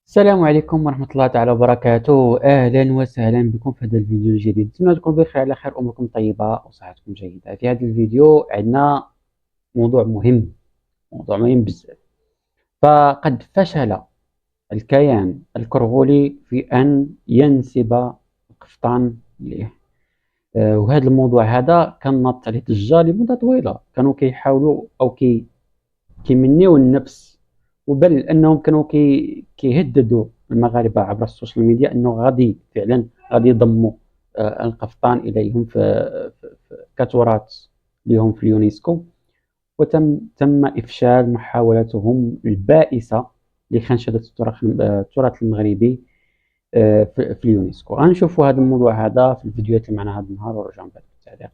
السلام عليكم ورحمة الله تعالى وبركاته. أهلا وسهلا بكم في هذا الفيديو الجديد. نتمنى تكونوا بخير على خير، أموركم طيبة وصحتكم جيدة. في هذا الفيديو عندنا موضوع مهم، موضوع مهم بزاف. فقد فشل الكيان الكرغولي في أن ينسب القفطان ليه. وهذا الموضوع هذا كان ناضت عليه ضجة لمدة طويلة، كانوا كيحاولوا أو كيمنيو النفس، وبل انهم كانوا كيهددوا المغاربه عبر السوشيال ميديا انه غادي فعلا غادي يضموا القفطان اليهم كتراث لهم في اليونسكو. وتم افشال محاولاتهم البائسه لخنشده التراث المغربي في اليونسكو. غنشوفوا هذا الموضوع هذا في الفيديوهات اللي معنا هذا النهار ونرجعوا بعد التعليق.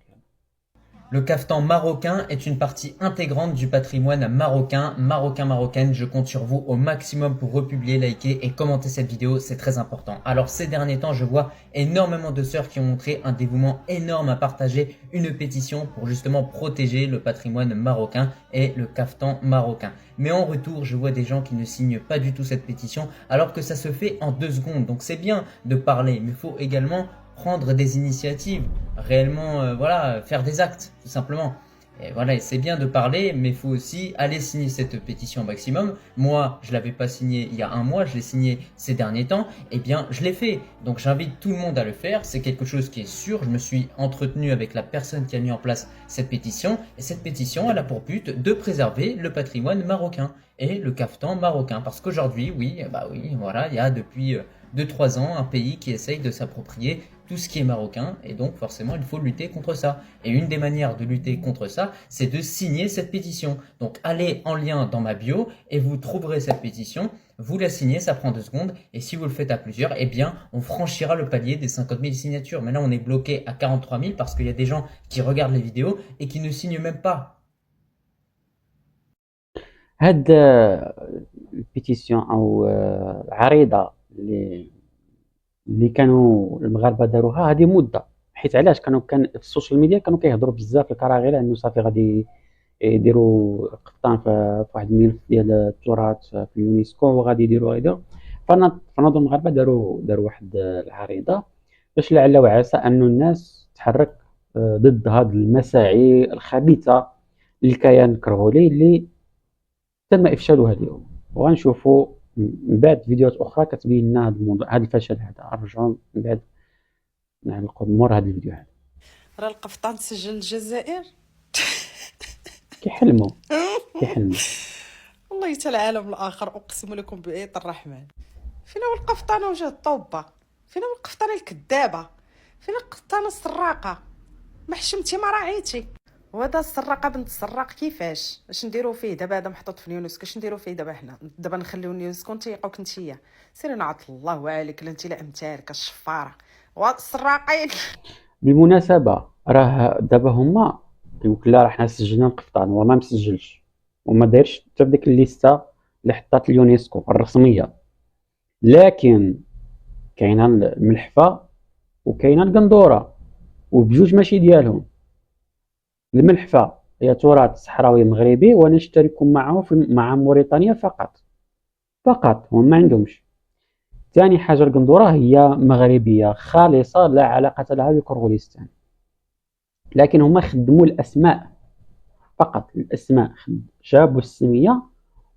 Le caftan marocain est une partie intégrante du patrimoine marocain, marocaine. Je compte sur vous au maximum pour republier, liker et commenter cette vidéo, c'est très important. Alors ces derniers temps, je vois énormément de sœurs qui ont montré un dévouement énorme à partager une pétition pour justement protéger le patrimoine marocain et le caftan marocain. Mais en retour, je vois des gens qui ne signent pas du tout cette pétition alors que ça se fait en 2 secondes. Donc c'est bien de parler, mais il faut également prendre des initiatives, réellement, voilà, faire des actes, tout simplement. Et voilà, c'est bien de parler, mais il faut aussi aller signer cette pétition au maximum. Moi, je l'avais pas signée il y a un mois, je l'ai signée ces derniers temps. Eh bien, je l'ai fait. Donc, j'invite tout le monde à le faire. C'est quelque chose qui est sûr. Je me suis entretenu avec la personne qui a mis en place cette pétition. Et cette pétition, elle a pour but de préserver le patrimoine marocain et le caftan marocain. Parce qu'aujourd'hui, oui, bah oui, voilà, il y a depuis 2-3 ans un pays qui essaye de s'approprier tout ce qui est marocain, et donc forcément il faut lutter contre ça. Et une des manières de lutter contre ça, c'est de signer cette pétition. Donc allez en lien dans ma bio et vous trouverez cette pétition, vous la signez, ça prend 2 secondes, et si vous le faites à plusieurs, eh bien on franchira le palier des 50 000 signatures. Mais là on est bloqué à 43 000 parce qu'il y a des gens qui regardent les vidéos et qui ne signent même pas. هاد البيتيسيون او العريضه اللي كانوا المغاربه داروها هذه مده، حيت علاش كان في السوشيال ميديا كانوا كيهضروا بزاف الكراغيل انه صافي غادي يديروا قفطان في واحد الملف ديال التراث في اليونسكو وغادي يديروا. فنظن المغاربه داروا واحد العريضه باش لعل وعسى انه الناس تحرك ضد هذه المساعي الخبيثه للكيان الكرغولي اللي تم افشالها اليوم. وغنشوفوا من بعد فيديوهات اخرى كتبين لنا هذا الموضوع، هذا الفشل هذا. نرجعوا من بعد نعلقوا مور هذا الفيديو هذا. راه القفطان تسجل الجزائر. كيحلموا كيحلموا. والله حتى العالم الاخر اقسم لكم بعيط الرحمن. فين هو القفطان وجه الطوبه؟ فين هو القفطان الكذابه؟ فين القفطان السراقه؟ ما حشمتي ما راعيتي. وهذا السراقه بنت السراق كيفاش؟ اش نديرو فيه دابا؟ هذا محطوط في اليونسكو، اش نديرو فيه دابا حنا؟ دابا نخليو اليونسكو نتيقوك نتيا؟ سيري نعط الله عليك، لا انت لا امثالك الشفاره والسراقين. بالمناسبة راه دابا هما كيقول لا راه حنا سجلنا القفطان، هو ما مسجلش وما دايرش حتى في ديك الليسته اللي حطات اليونسكو الرسميه. لكن كاينه الملحفه وكاينه القندوره، وبجوج ماشي ديالهم. الملحفه هي تراث صحراوي مغربي ونشترك معه مع موريتانيا فقط هم ما عندهمش. ثاني حاجه القندوره هي مغربيه خالصه لا علاقه لها بكرغوليستان، لكن هما خدموا الاسماء فقط، الاسماء جابوا السميه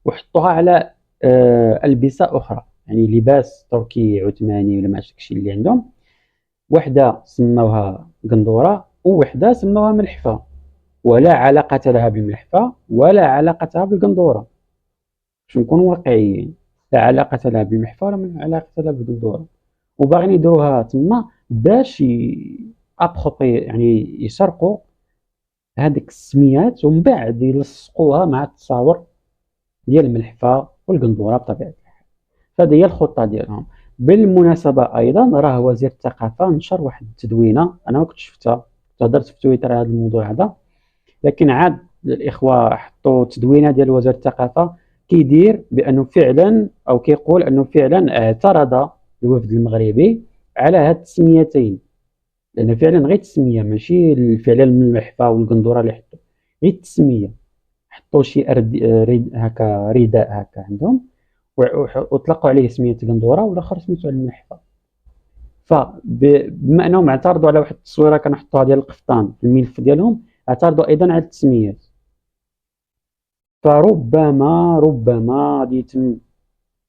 وحطوها على البسه اخرى، يعني لباس تركي عثماني ولا ما عرفتش داكشي اللي عندهم. وحده سموها قندوره ووحده سموها ملحفه، ولا علاقه لها بالملحفه ولا علاقه لها بالقندوره باش نكونوا واقعيين. لا علاقه لها بالملحفه ولا علاقه لها بالقندوره. وباغيين يديروها تما باش ابروبري، يعني يسرقوا هذيك السميات ومن بعد يلصقوها مع التصاور ديال الملحفه والقندوره بطبيعه الحال. فهذه هي الخطه ديالهم. بالمناسبه ايضا راه وزير الثقافه نشر واحد التدوينه، انا ما كنتش شفتها، هضرت في تويتر على هذا الموضوع هذا، لكن عاد الاخوه حطوا تدوينه ديال وزير الثقافه كيدير بانه فعلا او كيقول انه فعلا اعترض الوفد المغربي على هاد التسميتين، لان فعلا غير التسميه ماشي فعلا الملحفه والقندوره اللي حطوا، غير التسميه. حطوا شي هكا رداء هكا عندهم وطلقوا عليه سمية قندورة والاخر سميتو على الملحفة. فبما انهم اعترضوا على واحد التصويره كنحطوها ديال القفطان في الملف ديالهم، اعترضوا ايضا على التسميات. فربما غادي يتم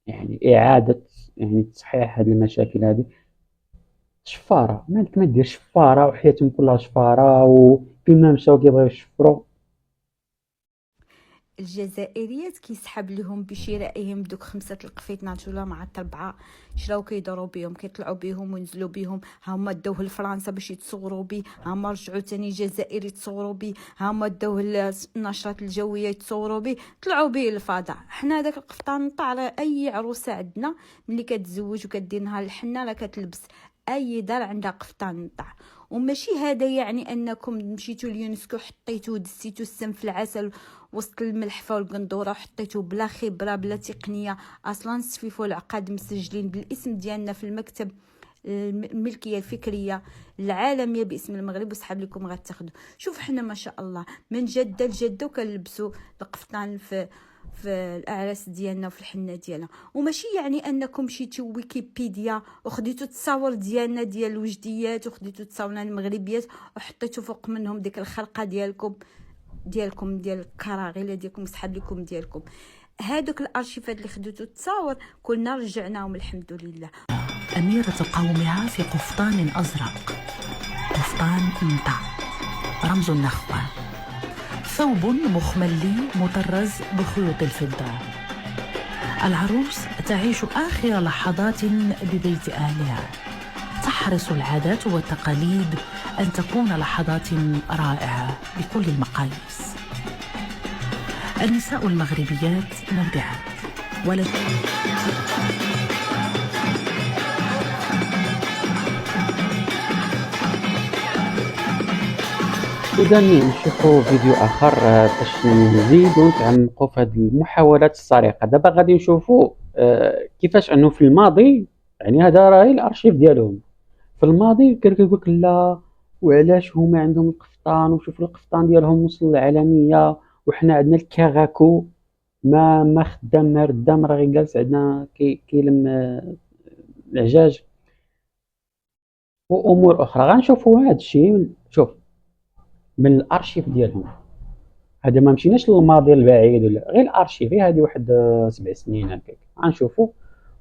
يعني اعاده يعني تصحيح هذه المشاكل هذه. شفاره مالك ما دير شفاره وحياتهم كلها شفاره، وكلما مشاو كيبغيو يشفروا. الجزائريات كيسحب لهم بشرائهم دوك 5 القفيطنات ولا مع 4 شراو كيدوروا بهم، كيطلعوا بهم وينزلوا بهم. هما داوه لفرنسا باش يتصوروا به، هما رجعوا تاني الجزائر يتصوروا به، هما داوه للنشرات الجويه يتصوروا به، طلعوا به للفضاء. حنا داك القفطان نطع على اي عروسه عندنا ملي كتزوج وكدير نهار الحنه لا كتلبس اي دار عندها قفطان نطع. وماشي هذا يعني انكم مشيتوا اليونسكو حطيتوا دسيتوا السم في العسل وسط الملحفه والقندوره وحطيتو بلا خبره بلا تقنيه. اصلا السفيف والعقاد مسجلين بالاسم ديالنا في المكتب الملكيه الفكريه العالميه باسم المغرب، وسحب لكم غتاخذوا. شوف حنا ما شاء الله من جده لجده وكنلبسوا القفطان في الاعراس ديالنا وفي الحنه ديالنا. وماشي يعني انكم مشيتوا ويكيبيديا وخديتوا التصاور ديالنا ديال الوجديات وخديتوا تصاورنا المغربيات وحطيتوا فوق منهم ديك الخلقه ديال الكراغيله ديالكم وسحب لكم ديالكم. هادوك الارشيفات اللي خديتو التصاور كنا رجعناهم الحمد لله. أميرة قومها في قفطان أزرق، قفطان نطع رمز النخوة، ثوب مخملي مطرز بخيوط الفضة. العروس تعيش آخر لحظات ببيت أهلها، تحرص العادات والتقاليد أن تكون لحظات رائعة بكل المقاييس. النساء المغربيات مبدعات إذا نشوفوا فيديو آخر باش نزيدو نتعمقوا في هذه المحاولات السرقة. دابا غادي نشوفوا كيفاش أنه في الماضي، يعني هذا راهي الأرشيف ديالهم، في الماضي كان كيقولك لا وعلاش هما عندهم القفطان، وشوف القفطان ديالهم وصل للعالمية وحنا عندنا الكاغاكو ما خدام ما ردام، راه غير جالس عندنا كيلم العجاج وأمور أخرى. غنشوفوا هذا الشيء شوف من الارشيف ديالهم. هذا ما مشيناش للماضي البعيد ولا غير الارشيف، هذه واحد 7 سنين هكاك. غنشوفوا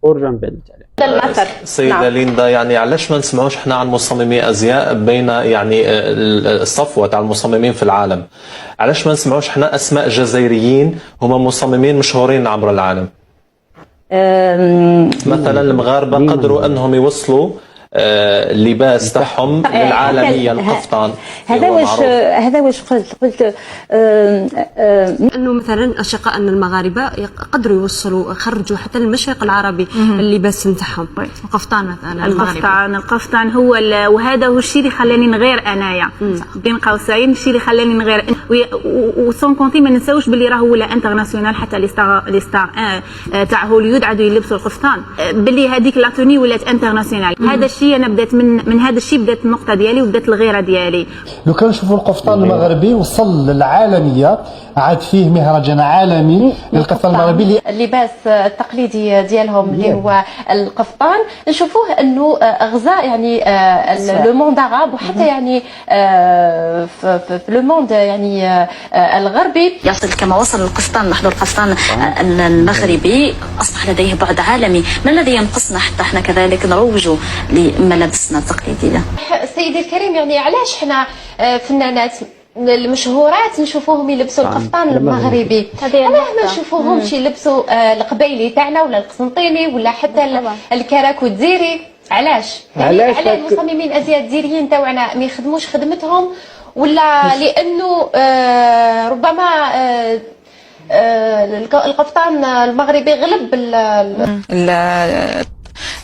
ورجع من بعد نتعلم. سيدة ليندا، يعني علاش ما نسمعوش حنا عن مصممي ازياء بين يعني الصفوه تاع المصممين في العالم؟ علاش ما نسمعوش حنا اسماء جزائريين هما مصممين مشهورين عبر العالم؟ مثلا المغاربه قدروا انهم يوصلوا اللباس تاعهم للعالميه، القفطان. هذا واش قلت انه مثلا اشقائنا المغاربه قدروا يوصلوا خرجوا حتى للمشرق العربي اللباس نتاعهم. القفطان مثلا القفطان هو وهذا هو الشيء اللي خلاني نغير انايا بين قوسين، الشيء اللي خلاني نغير وسون كونتي ما نساوش باللي راهو ولا انترناسيونال حتى لي ستار تاع هوليود عادوا يلبسوا القفطان باللي هذيك لاتوني ولات انترناسيونال. هذا الشيء انا بدات من هذا الشيء بدات النقطه ديالي وبدات الغيره ديالي. لو كان نشوفوا القفطان المغربي وصل للعالميه، عاد فيه مهرجان عالمي للقفطان المغربي. اللباس التقليدي ديالهم اللي هو القفطان نشوفوه انه غزا يعني لو موند عرب وحتى يعني في لو موند يعني الغربي. يصل كما وصل القفطان، نحن القفطان المغربي اصبح لديه بعد عالمي. ما الذي ينقصنا حتى احنا كذلك نروجوا لملابسنا التقليديه؟ سيدي الكريم، يعني علاش حنا فنانات المشهورات نشوفوهم يلبسوا القفطان المغربي، علاه ما نشوفوهمش يلبسوا القبيلي تاعنا ولا القسنطيني ولا حتى الكراكو الدزيري؟ علاش؟ علاش المصممين الازياء الدزيريين تاعنا ما يخدموش خدمتهم، ولا لانه ربما القفطان المغربي غلب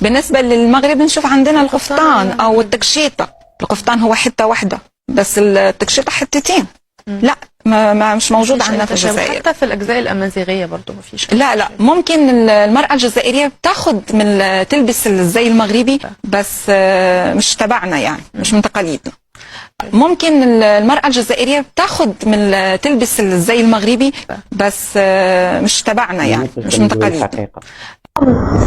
بالنسبه للمغرب نشوف عندنا القفطان او التكشيطه. القفطان هو حته واحده بس التكشيطه حتتين. لا ما مش موجود عندنا في الجزائر. حتى في الاجزاء الامازيغيه برضو ما فيش. لا ممكن المراه الجزائريه بتاخد تلبس الزي المغربي بس مش تبعنا، يعني مش من تقاليدنا. ممكن المرأة الجزائرية بتاخد تلبس الزي المغربي، بس مش تبعنا يعني، مش من تقاليد.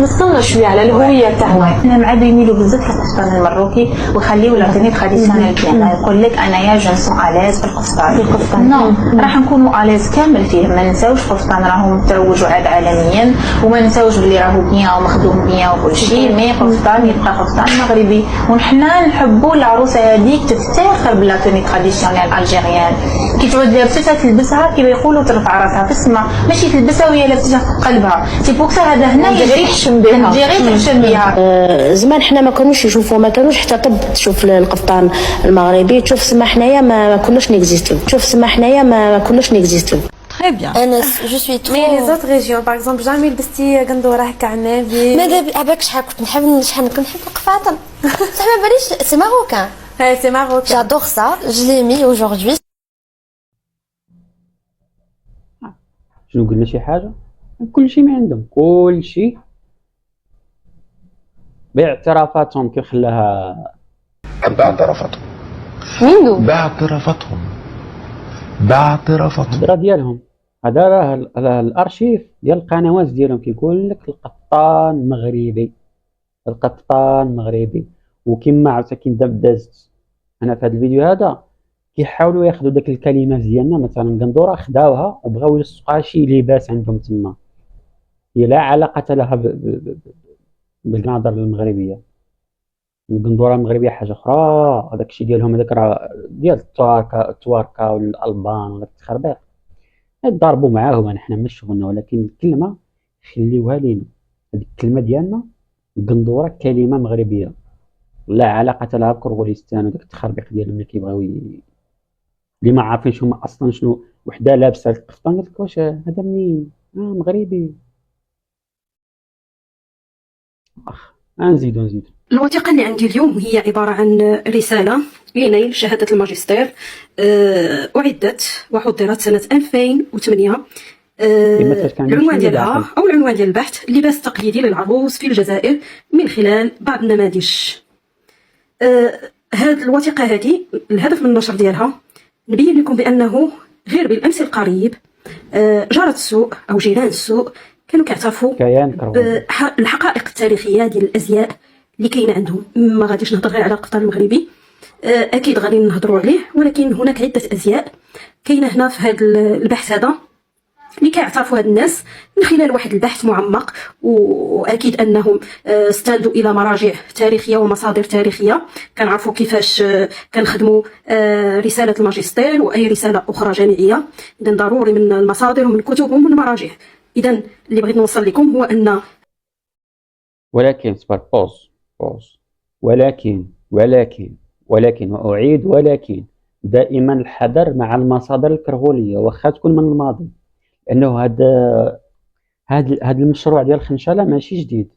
نصلنا شويه على الهويه تاعنا. احنا عاد يميلوا بزاف للقفطان المروكي ويخليو لاغني تراديسيونيل ديالنا. يقول لك انايا جو نسون اليز في القفطان. نو راح نكونوا اليز كامل فيه. ما نساوش قفطان راهم تروجوا عاد عالميا، وما نساوش بلي راهو بيان ومخدوم بيان وكل شيء، مي قفطان يبقى قفطان مغربي. ونحنا نحبوا العروسه هذيك تفتخر بلا توني تراديسيونيل الجيريان. كي تعود لابسه تلبسها كيما يقولوا ترفع راسها في السماء، ماشي تلبسها وهي لابسه في قلبها. سي بوكسا هذا هنا تحشم بها. زمان حنا ما كانوش يشوفوا، ما كانوش حتى طب تشوف القفطان المغربي، تشوف سما حنايا ما كناش نيكزيستو، تشوف سما حنايا ما كناش نيكزيستو. Très bien. انا جو سوي ترو. مي لي زوت ريجيون باغ اكزومبل جامي لبستي قندوره هكا عنابي. ماذا عباك شحال كنت نحب القفاطن. صح ما باليش سي ماروكان. هاي سي ماروكان. جادور سا جو لي مي اوجوردي. شنو قلنا شي حاجة؟ كل شيء ما عندهم، كل شيء باعترافاتهم كي خلاها باعترافاتهم. مين باعترافاتهم الهضرة ديالهم. هذا راه الارشيف ديال القنوات ديالهم كيقول لك القفطان مغربي، القفطان مغربي. وكما عاوتاني دازت انا في هذا الفيديو هذا كيحاولوا ياخذوا داك الكلمات ديالنا، مثلا قندوره خداوها وبغاو يلصقوها شي لباس عندهم تما هي لا علاقة لها بالنظر المغربية. القندورة المغربية حاجة أخرى، هذاك الشيء ديالهم هذاك راه ديال التواركة والألبان وداك التخربيق يضربوا معاهم، حنا ماشي شغلنا. ولكن الكلمة خليوها لينا، هذيك الكلمة ديالنا القندورة كلمة مغربية لا علاقة لها بكرغوليستان وداك التخربيق ديالهم اللي كيبغيو اللي ما عارفينش هما أصلا شنو. وحدة لابسة القفطان قالت لك واش هذا منين؟ مغربي. نزيدو. الوثيقة اللي عندي اليوم هي عبارة عن رسالة لنيل شهادة الماجستير، أعدت وحضرت سنة 2008. العنوان ديالها أو العنوان ديال البحث: لباس تقليدي للعروس في الجزائر من خلال بعض النماذج. هذه الوثيقة هذه الهدف من النشر ديالها نبين لكم بأنه غير بالأمس القريب جارة السوق أو جيران السوق كانوا كيعترفوا بالحقائق التاريخية ديال الأزياء اللي كاينه عندهم. ما غاديش نهضر غير على القفطان المغربي، اكيد غادي نهضروا عليه، ولكن هناك عده ازياء كاينه هنا في هذا البحث هذا اللي كيعترفوا هاد الناس من خلال واحد البحث معمق. واكيد انهم استندوا الى مراجع تاريخيه ومصادر تاريخيه، كنعرفوا كيفاش كنخدموا رساله الماجستير واي رساله اخرى جامعيه. اذا ضروري من المصادر ومن الكتب ومن المراجع. اذا اللي بغيت نوصل لكم هو ان ولكن ولكن وأعيد ولكن دائما الحذر مع المصادر الكرغولية واخا تكون من الماضي، لأنه هذا المشروع ديال الخنشالة ماشي جديد،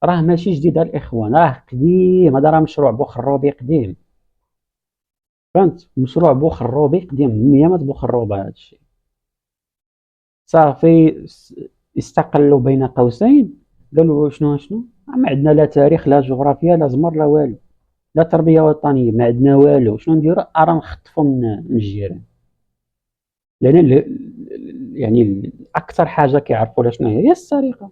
راه ماشي جديد الإخوان، راه قديم. هذا راه مشروع بوخروبي قديم، فهمت؟ مشروع بوخروبي قديم من أيامات بوخروبة. هذا الشيء صافي استقلوا بين قوسين، قالوا شنو ما عندنا لا تاريخ لا جغرافيا لا زمر لا والو، لا تربيه وطنيه، ما عندنا والو. شنو نديرو؟ راه نخطفوا من الجيران، لان يعني اكثر حاجه كيعرفوا شنو هي السرقه.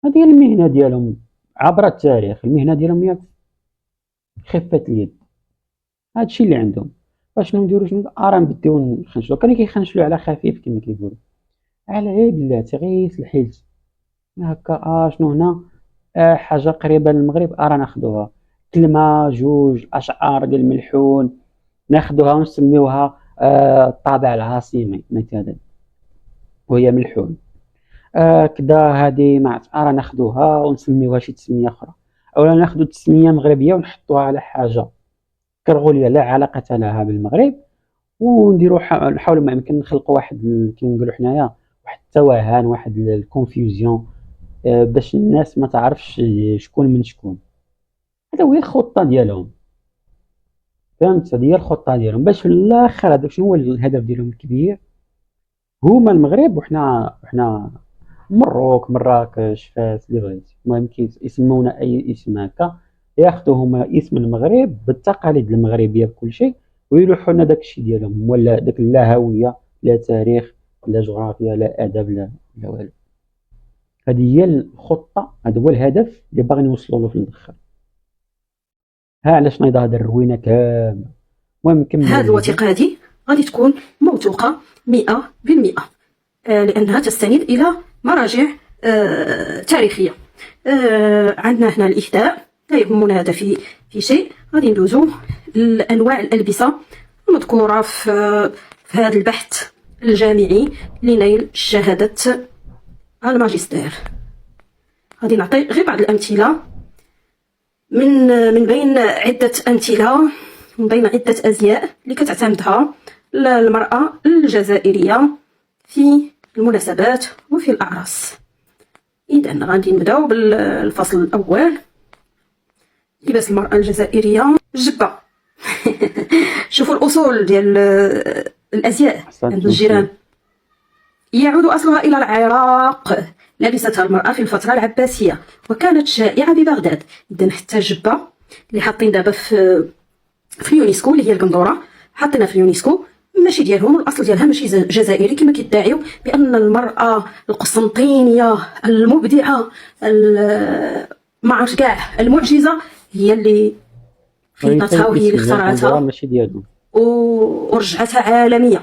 هذه هي المهنه ديالهم عبر التاريخ، المهنه ديالهم هي خفه اليد. هذا الشيء اللي عندهم. فشنو نديرو؟ راه نبداو نخنشلو. كانوا كيخنشلو على خفيف كما كيقولوا، على غير بلاتي غير الحيلت هكا. شنو هنا؟ حاجه قريبه للمغرب، راه ناخذوها كلمه جوج اشعار ديال الملحون ناخذوها ونسميوها الطابع العاصمي مثلا، وهي ملحون. كدا هذه مع راه ناخذوها ونسميوها شي تسميه اخرى، اولا ناخذوا تسميه مغربيه ونحطوها على حاجه كرغوليه لا علاقه لها بالمغرب، ونديروا نحاولوا ما يمكن نخلقوا واحد كيما نقولوا حنايا واحد التوهان، واحد الكونفيوزيون، باش الناس ما تعرفش شكون من شكون. هذا هي الخطه ديالهم، فهمت؟ هذه هي الخطه ديالهم باش في الاخر هذاك شنو هو الهدف ديالهم الكبير؟ هما المغرب وحنا مراكش فاس اللي بغيتي، المهم يسمونا اي اسم هكا، ياخذوا هما اسم المغرب بالتقاليد المغربيه بكل شيء ويلوحوا لنا داك الشيء ديالهم، ولا داك لا هويه لا تاريخ لا جغرافيا لا ادب لا والو. هذه هي الخطه، هذا هو الهدف اللي باغيين يوصلوا له في الاخر. ها علاش نايض هذا الروينه كامله. المهم نكمل. هذه الوثيقه هذه غادي تكون موثوقه 100%، لانها تستند الى مراجع تاريخيه. عندنا هنا الاهداء، لا يهمنا هذا في شيء. غادي ندوزو لانواع الالبسه المذكوره في هذا البحث الجامعي لنيل شهاده الماجستير. غادي نعطي غير بعض الامثله من بين عده امثله، من بين عده ازياء اللي كتعتمدها المراه الجزائريه في المناسبات وفي الاعراس. اذا غادي نبداو بالفصل الاول. لباس المراه الجزائريه الجبه. شوفوا الاصول ديال الازياء عند الجيران. يعود اصلها الى العراق، لبستها المراه في الفتره العباسيه وكانت شائعه ببغداد. اذا حتى الجبه اللي حاطين دابا في اليونسكو اللي هي القندوره، حاطينها في اليونسكو، ماشي ديالهم، الاصل ديالها ماشي جزائري كما كيدعيو بان المراه القسنطينيه المبدعه ما عرفت كاع المعجزه هي اللي خلقتها وهي اللي اخترعتها ماشي ديالهم ورجعتها عالميه.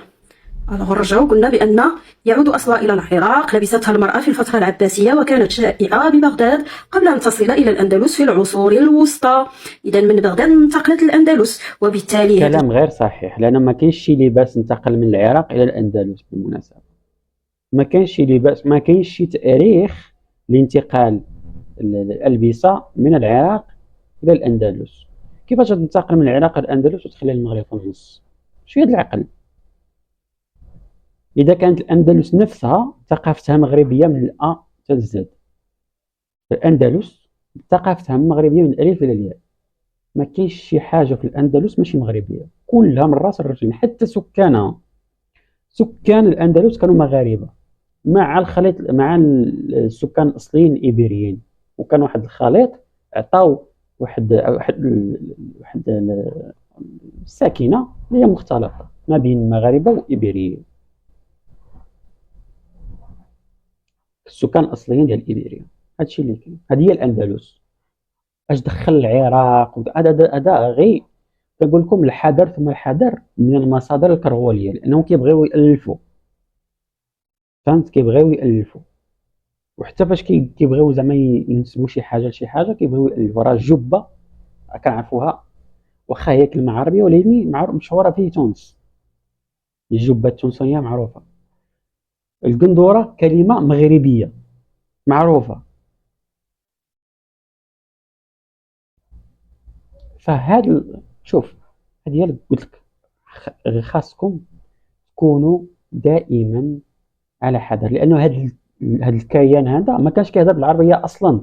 رجعوا قلنا بان يعود اصلها الى العراق، لبستها المراه في الفتره العباسيه وكانت شائعه ببغداد قبل ان تصل الى الاندلس في العصور الوسطى. اذا من بغداد انتقلت الاندلس، وبالتالي كلام غير صحيح، لان ما كاينش شي لباس انتقل من العراق الى الاندلس. بالمناسبه ما كاينش شي لباس، ما كاينش شي تاريخ لانتقال الالبسه من العراق الى الاندلس. كيفاش تنتقل من العراق للاندلس وتخلي المغرب في النص؟ شويه العقل. اذا كانت الاندلس نفسها ثقافتها مغربيه من الأ حتى الزد، الاندلس ثقافتها مغربيه من الالف الى الياء. ما كاينش شي حاجه في الاندلس ماشي مغربيه، كلها من راس الرجل. حتى سكان الاندلس كانوا مغاربه مع الخليط مع السكان الاصليين الايبيريين، وكان واحد الخليط عطاو واحد الساكنه اللي هي مختلطه ما بين مغاربه وايبيريين. السكان الاصليين ديال ايبيريا، هادشي اللي كاين. هذه هي الاندلس. اش دخل العراق؟ هذا غير كنقول لكم الحذر ثم الحذر من المصادر الكرغوليه، لانهم كيبغيو يالفوا، فهمت؟ كيبغيو يالفوا، وحتى فاش كيبغيو زعما ينسبوا شي حاجه لشي حاجه كيبغيو يالفوا. راه الجبه كنعرفوها واخا هي كلمه عربيه ولكن مشهوره في تونس، الجبه التونسيه معروفه. القندوره كلمه مغربيه معروفه. شوف هذه هي اللي قلت لك، خاصكم تكونوا دائما على حذر، لانه هذا الكيان هذا ما كانش كيهضر بالعربيه اصلا.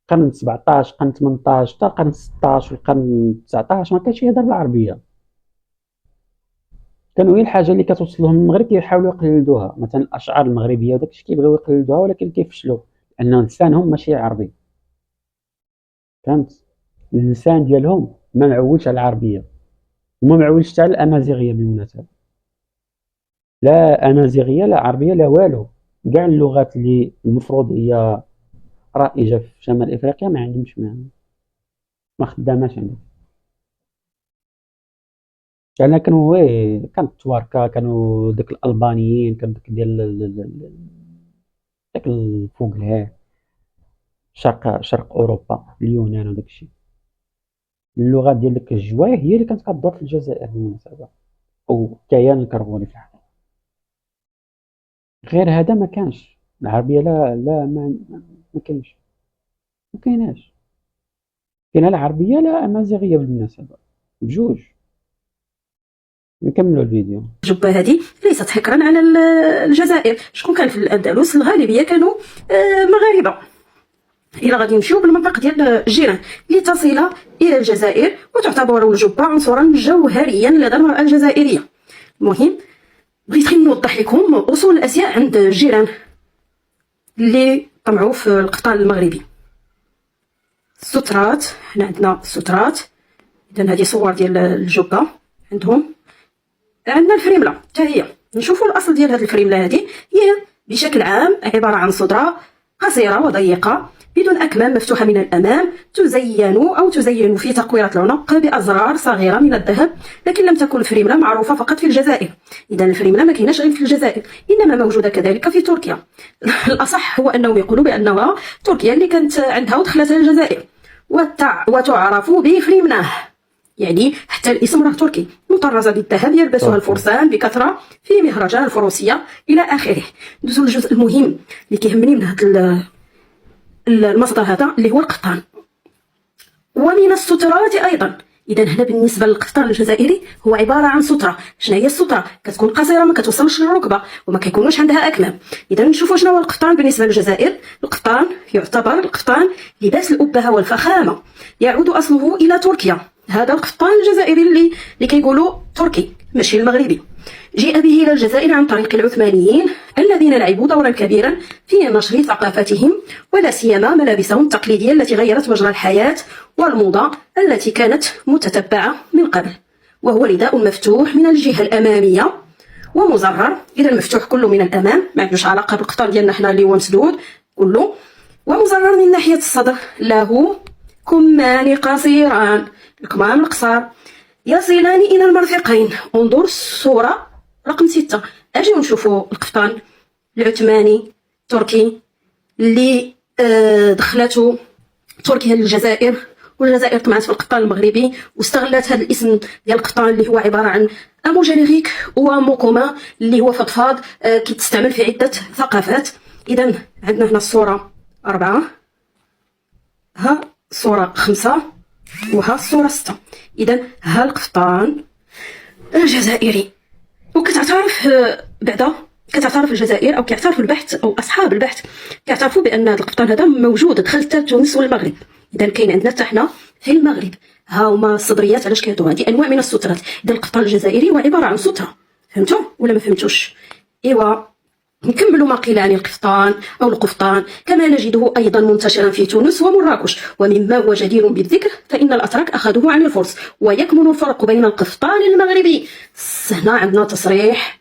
القرن 17 القرن 18 حتى القرن 16 والقرن 19 ما كانش يهضر بالعربيه. كانوا هي الحاجه اللي كتوصل لهم من المغرب كيحاولوا يقلدوها، مثلا الاشعار المغربيه وداك الشيء كيبغيو يقلدوها ولكن كيفشلوا لان لسانهم ماشي عربي، فهمت؟ اللسان ديالهم ما معولش على العربيه وما معولش حتى على الامازيغيه. بالمناسبه لا امازيغيه لا عربيه لا والو، كاع اللغات اللي المفروض هي رائجه في شمال افريقيا ما عندهمش، ما خداماش عندهم. يعني كانوا كانت التواركه، كانوا داك الالبانيين، كان داك ديال داك الفوق لها شرق اوروبا، اليونان وداك الشيء. اللغه ديال داك الجوايه هي اللي كانت كتدور في الجزائر بالمناسبه، او كيان الكرغولي في الحقيقه. غير هذا ما كانش العربيه، لا ما كاينش، ما كايناش. كاينه العربيه لا امازيغيه بالمناسبه بجوج. نكملوا الفيديو. الجبه هذه ليست حكرا على الجزائر. شكون كان في الاندلس؟ الغالبيه كانوا مغاربه. الى غادي نمشيو بالمنطقه ديال الجيران لتصل الى الجزائر، وتعتبر الجبه عنصرا جوهريا لدى المراه الجزائريه. المهم بغيت غير نوضح لكم اصول الازياء عند الجيران اللي طمعوا في القفطان المغربي. السترات، هنا عندنا السترات. اذا هذه صور ديال الجبه عندهم. عندنا الفريمله حتى هي، نشوفوا الاصل ديال هذه الفريمله. هذه هي بشكل عام عباره عن صدره قصيره وضيقه بدون اكمام مفتوحه من الامام، تزين في تقويره العنق بازرار صغيره من الذهب، لكن لم تكن الفريمله معروفه فقط في الجزائر. اذا الفريمله ما كايناش غير في الجزائر، انما موجوده كذلك في تركيا. الاصح هو انهم يقولوا بانها تركيا اللي كانت عندها ودخلتها الجزائر، وتعرف بفريمناه، يعني حتى الاسم راه تركي، مطرزه بالذهب يلبسها الفرسان بكثره في مهرجان الفروسيه الى اخره. ندوزو للجزء المهم اللي كيهمني من هذا المصدر هذا، اللي هو القفطان ومن السترات ايضا. اذا هنا بالنسبه للقفطان الجزائري هو عباره عن ستره. شنو هي الستره؟ كتكون قصيره ما كتوصلش للركبه وما كيكونوش عندها اكمام. اذا نشوفوا شنو هو القفطان بالنسبه للجزائر. القفطان يعتبر لباس الابهه والفخامه، يعود اصله الى تركيا. هذا القفطان الجزائري اللي كيقولوا تركي ماشي المغربي، جيء به إلى الجزائر عن طريق العثمانيين الذين لعبوا دورا كبيرا في نشر ثقافتهم، ولا سيما ملابسهم التقليدية التي غيرت مجرى الحياة والموضة التي كانت متتبعة من قبل. وهو رداء مفتوح من الجهة الأمامية ومزرر، إذا مفتوح كله من الأمام، ما عندوش علاقة بالقفطان ديالنا حنا اللي هو مسدود كله، ومزرر من ناحية الصدر، له كمان قصيران، الكمام القصار يصلان إلى المرفقين. انظر الصورة رقم 6. أجي نشوفوا القفطان العثماني تركي اللي دخلته تركيا للجزائر، والجزائر طمعت في القفطان المغربي واستغلت هذا الاسم ديال القفطان اللي هو عبارة عن أموجينيغيك وموكوما اللي هو فضفاض كيتستعمل في عدة ثقافات. إذا عندنا هنا الصورة 4، ها الصورة 5، وها الصورة 6. إذا ها القفطان الجزائري. وكتعترف بعدا كتعترف الجزائر او كيعترف البحث او اصحاب البحث كيعترفوا بان هذا القفطان هذا موجود دخل حتى تونس والمغرب. اذا كاين عندنا حتى حنا في المغرب. ها هما الصدريات علاش كيهضروا، هذه انواع من السترات. اذا القفطان الجزائري هو عباره عن ستره. فهمتوا ولا ما فهمتوش؟ ايوا نكملوا ما قيل عن القفطان أو القفطان. كما نجده أيضا منتشرا في تونس ومراكش. ومما هو جدير بالذكر فإن الأتراك أخذوه عن الفرس. ويكمن الفرق بين القفطان المغربي، هنا عندنا تصريح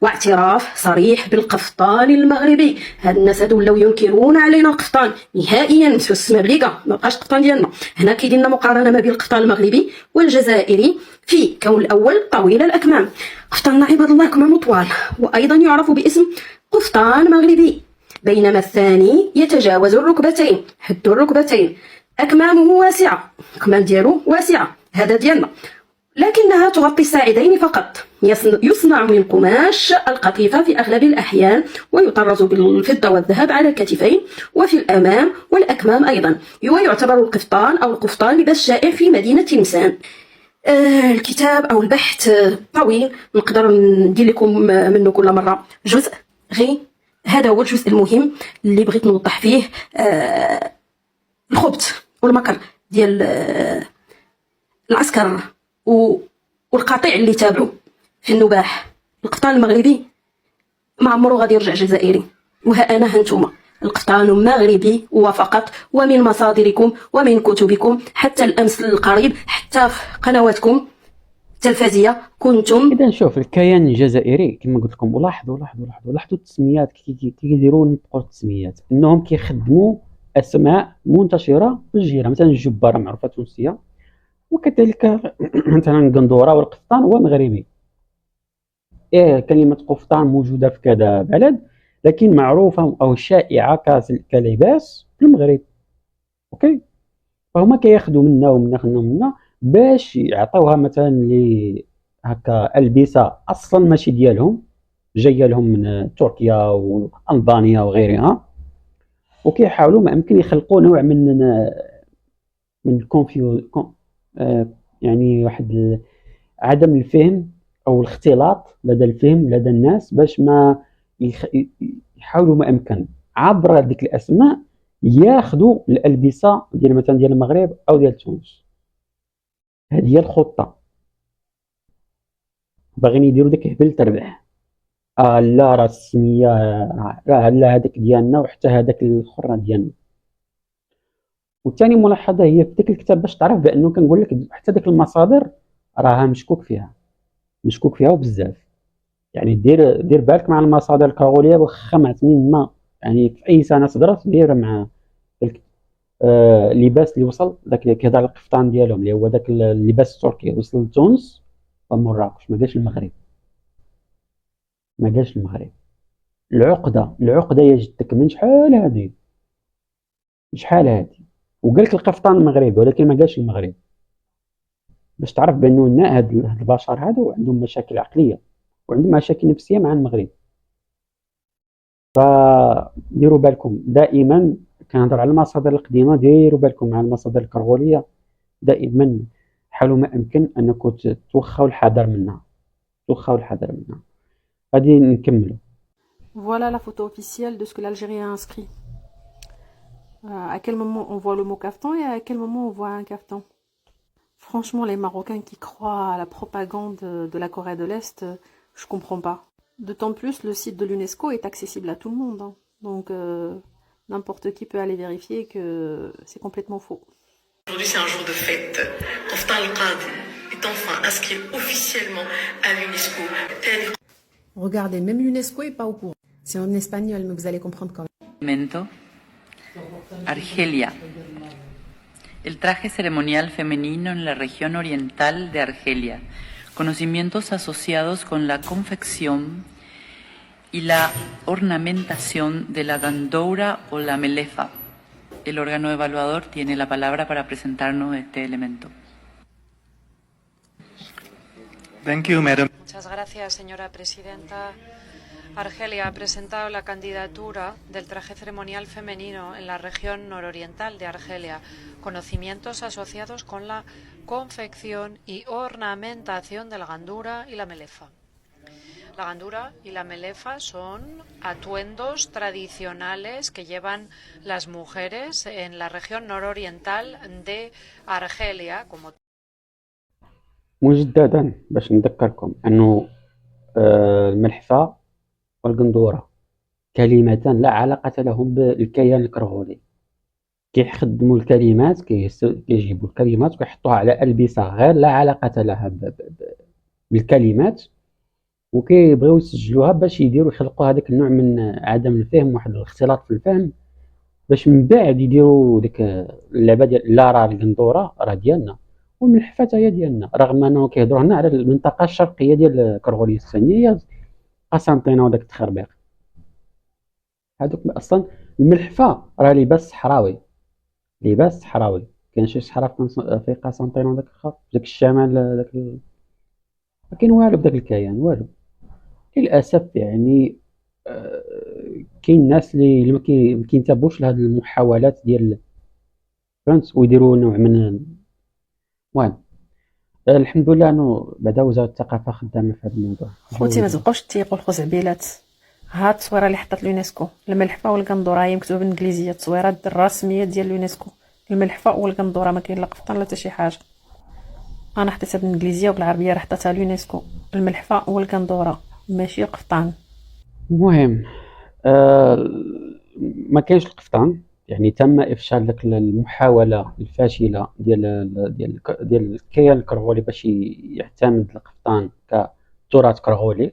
واعتراف صريح بالقفطان المغربي. هاد الناس هادو ولاو ينكرون علينا القفطان نهائيا، نسيو السما بليكا ما بقاش القفطان ديالنا. هنا كاين لنا مقارنه ما بين القفطان المغربي والجزائري في كون الاول طويل الاكمام. قفطاننا عباد الله كمام طوال، وايضا يعرف باسم قفطان مغربي، بينما الثاني يتجاوز الركبتين، حد الركبتين، اكمامه واسعه، الكمام ديالو واسعه، هذا ديالنا، لكنها تغطي الساعدين فقط. يصنع من قماش القطيفة في أغلب الأحيان، ويطرز بالفضة والذهب على الكتفين وفي الأمام والأكمام أيضا. ويعتبر القفطان أو القفطان لباس شائع في مدينة تلمسان. الكتاب أو البحث طويل، نقدر ندير لكم منه كل مرة جزء غير. هذا هو الجزء المهم اللي بغيت نوضح فيه الخبث والمكر ديال العسكر والقطيع اللي تابعوا في النباح. القفطان المغربي ما عمرو غادي يرجع جزائري. وها انا هانتوما القفطان مغربي وفقط، ومن مصادركم ومن كتبكم حتى الامس القريب، حتى في قنواتكم التلفزية كنتم. اذا شوف الكيان الجزائري كما قلت لكم، ولاحظوا التسميات كيديروا نطقوا التسميات، انهم كيخدموا اسماء منتشره في الجيره. مثلا الجباره معروفه تونسيه، وكذلك مثلا قندوره والقفطان هو مغربي. كلمه قفطان موجوده في كذا بلد، لكن معروفه او شائعه كلباس في المغرب. اوكي، فهما كياخذوا منا ومنا باش يعطيوها مثلا ل هكا البسه اصلا ماشي ديالهم، جايه لهم من تركيا والبانيا وغيرها، وكيحاولوا ما يمكن يخلقوا نوع من يعني واحد عدم الفهم او الاختلاط لدى الفهم لدى الناس، باش ما يحاولوا ما امكن عبر هذيك الاسماء ياخذوا الالبسه ديال مثلا ديال المغرب او ديال تونس. هذه هي الخطه، باغيين يديروا داك هبل تربح. لا راه السميه راه لا هذاك ديالنا وحتى هذاك الاخر ديالنا. وثاني ملاحظه هي في ديك الكتاب باش تعرف بانه كنقول لك حتى ديك المصادر راها مشكوك فيها وبزاف. يعني دير بالك مع المصادر الكرغوليه واخا ما سنين ما، يعني في اي سنه صدرت دير مع اللباس اللي وصل داك اللي كيهضر على القفطان ديالهم اللي هو داك اللباس التركي وصل لتونس ومراكش، ما جاش المغرب. العقده يا جدك من شحال هادي وقال لك القفطان المغربي ولكن ما جاش المغرب، باش تعرف بانه هاد البشر هادو عندهم مشاكل عقليه وعندهم مشاكل نفسيه مع المغرب. فديروا بالكم دائما، كنهضر على المصادر القديمه، ديروا بالكم مع المصادر الكرغوليه دائما، حاولوا ما امكن انكم توخاو الحذر منها. غادي نكملوا. Voilà la photo officielle de ce que l'Algérie a inscrit. À quel moment on voit le mot caftan et à quel moment on voit un caftan. Franchement, les Marocains qui croient à la propagande de la Corée de l'Est, je comprends pas. D'autant plus, le site de l'UNESCO est accessible à tout le monde. Hein. Donc, n'importe qui peut aller vérifier que c'est complètement faux. Aujourd'hui, c'est un jour de fête. Qaftan al-Qadi est enfin inscrit officiellement à l'UNESCO. Regardez, même l'UNESCO n'est pas au courant. C'est en espagnol, mais vous allez comprendre quand même. Argelia. El traje ceremonial femenino en la región oriental de Argelia. Conocimientos asociados con la confección y la ornamentación de la gandoura o la melefa. El órgano evaluador tiene la palabra para presentarnos este elemento. Thank you, madam. Muchas gracias, señora presidenta. Argelia ha presentado la candidatura del traje ceremonial femenino en la región nororiental de Argelia, conocimientos asociados con la confección y ornamentación de la gandura y la melefa. La gandura y la melefa son atuendos tradicionales que llevan las mujeres en la región nororiental de Argelia. Como مجددا باش نذكركم انه الملحفه والقندوره كلمتان لا علاقه لهم بالكيان الكرغولي. كيخدموا الكلمات، كيجيبوا الكلمات ويحطوها على ألبسة غير لا علاقة لها بالكلمات، وكيبغيو يسجلوها باش يخلقوا هذاك النوع من عدم الفهم، واحد الاختلاط في الفهم، باش من بعد يديروا ديك اللعبه ديال لا راه القندوره راه ديالنا والملحفه هي ديالنا، رغم انه كيهضروا هنا على المنطقه الشرقيه ديال كرغوليستان، هي قسنطينه وداك التخربيق. هذوك اصلا الملحفه راه لباس صحراوي، كاين شي صحراء في قسنطينه وداك الخط داك الشمال داك ما كاين والو بداك الكيان، والو للاسف. يعني كاين ناس اللي ما كينتبهوش لهاد المحاولات ديال فهمت ويديروا نوع من المهم. الحمد لله انه بعدا وزاره الثقافه خدامه في هذا الموضوع. خوتي ما تبقاوش تيقوا الخزعبيلات. ها التصويره اللي حطت اليونسكو، الملحفه والقندوره هي مكتوبه بالانجليزيه، التصويرات الرسميه ديال اليونسكو، الملحفه والقندوره، ما كاين لا قفطان لا حتى شي حاجه. انا حطيتها بالانجليزيه وبالعربيه راه حطيتها اليونسكو، الملحفه والقندوره ماشي قفطان. المهم ما كاينش القفطان، يعني تم افشال داك المحاوله الفاشله ديال الكيان الكرغولي باش يعتمد القفطان كتراث كرغولي.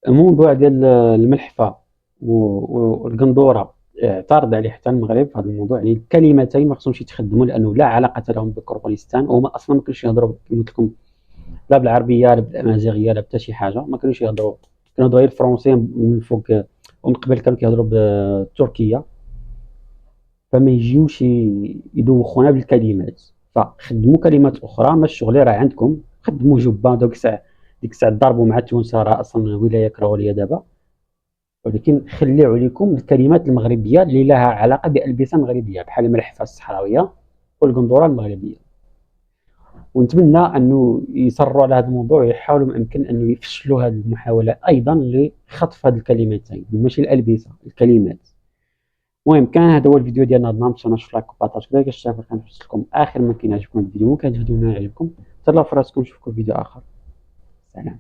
الموضوع ديال الملحفه والقندوره اعترض عليه حتى المغرب في هذا الموضوع، يعني الكلمتين ما خصهمش يتخدموا لانه لا علاقه لهم بكرغوليستان، وهما اصلا ما كانوش يهضروا كما قلت لكم لا بالعربيه لا بالامازيغيه لا حتى شي حاجه، ما كانوش يهضروا، كانوا غير الفرنسيه من فوق، ومن قبل كانوا كيهضروا بالتركيه، فما يجيوش يدوخونا بالكلمات، فخدموا كلمات اخرى. ما الشغل راه عندكم، خدموا جبه ديك الساعه ضربوا مع تونس راه اصلا ولايه كرغوليه دابا، ولكن خليوا عليكم الكلمات المغربيه اللي لها علاقه بالبسه مغربيه بحال الملحفه الصحراويه والقندوره المغربيه. ونتمنى انه يصروا على هذا الموضوع ويحاولوا ما امكن انه يفشلوا هذه المحاوله ايضا لخطف هذه الكلمتين، ماشي الالبسه، الكلمات. المهم كان هذا هو الفيديو ديالنا النهار، متنساوش في لايك وبارطاج كذلك الشباب، كنحس لكم اخر ما كاين يعجبكم الفيديو، ممكن هذا الفيديو يعجبكم، تهلاو في راسكم، نشوفكم في فيديو اخر، سلام.